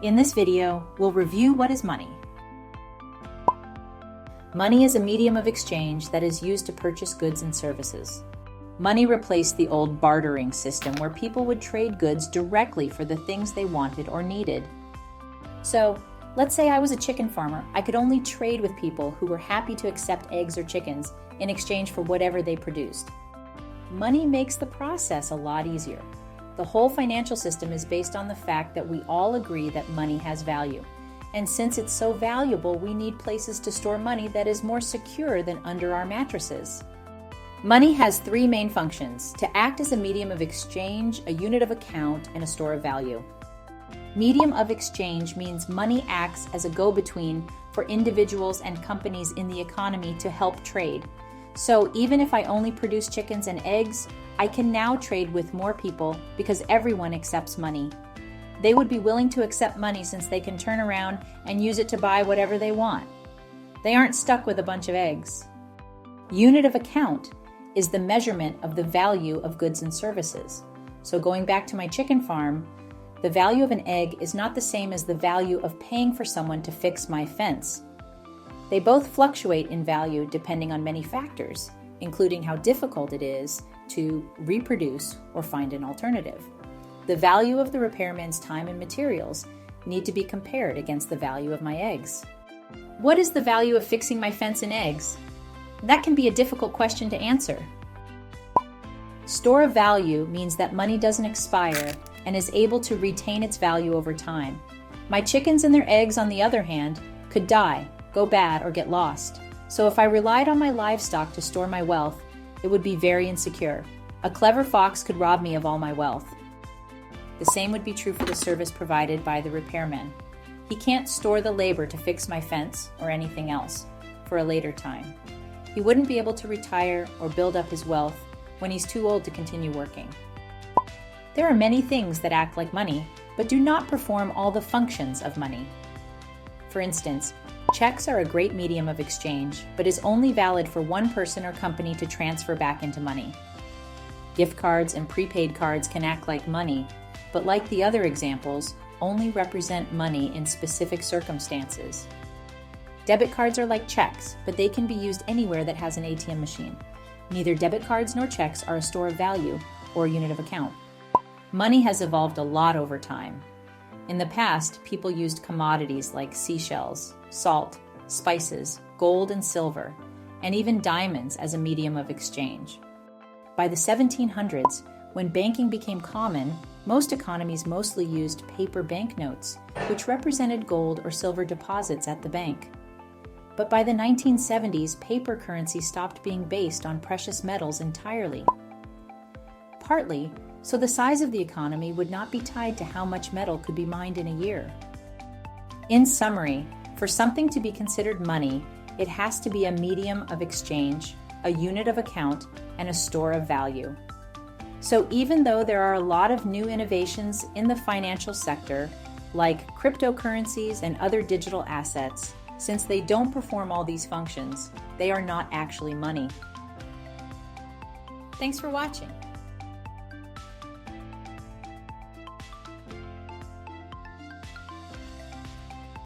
In this video, we'll review what is money. Money is a medium of exchange that is used to purchase goods and services. Money replaced the old bartering system where people would trade goods directly for the things they wanted or needed. So, let's say I was a chicken farmer. I could only trade with people who were happy to accept eggs or chickens in exchange for whatever they produced. Money makes the process a lot easier. The whole financial system is based on the fact that we all agree that money has value. And since it's so valuable, we need places to store money that is more secure than under our mattresses. Money has three main functions: to act as a medium of exchange, a unit of account, and a store of value. Medium of exchange means money acts as a go-between for individuals and companies in the economy to help trade. So even if I only produce chickens and eggs, I can now trade with more people because everyone accepts money. They would be willing to accept money since they can turn around and use it to buy whatever they want. They aren't stuck with a bunch of eggs. Unit of account is the measurement of the value of goods and services. So going back to my chicken farm, the value of an egg is not the same as the value of paying for someone to fix my fence. They both fluctuate in value depending on many factors, including how difficult it is to reproduce or find an alternative. The value of the repairman's time and materials need to be compared against the value of my eggs. What is the value of fixing my fence and eggs? That can be a difficult question to answer. Store of value means that money doesn't expire and is able to retain its value over time. My chickens and their eggs, on the other hand, could die, go bad, or get lost. So if I relied on my livestock to store my wealth, it would be very insecure. A clever fox could rob me of all my wealth. The same would be true for the service provided by the repairman. He can't store the labor to fix my fence or anything else for a later time. He wouldn't be able to retire or build up his wealth when he's too old to continue working. There are many things that act like money, but do not perform all the functions of money. For instance, checks are a great medium of exchange, but is only valid for one person or company to transfer back into money. Gift cards and prepaid cards can act like money, but like the other examples, only represent money in specific circumstances. Debit cards are like checks, but they can be used anywhere that has an ATM machine. Neither debit cards nor checks are a store of value or a unit of account. Money has evolved a lot over time. In the past, people used commodities like seashells, salt, spices, gold and silver, and even diamonds as a medium of exchange. By the 1700s, when banking became common, most economies mostly used paper banknotes, which represented gold or silver deposits at the bank. But by the 1970s, paper currency stopped being based on precious metals entirely. Partly, so the size of the economy would not be tied to how much metal could be mined in a year. In summary, for something to be considered money, it has to be a medium of exchange, a unit of account, and a store of value. So even though there are a lot of new innovations in the financial sector, like cryptocurrencies and other digital assets, since they don't perform all these functions, they are not actually money. Thanks for watching.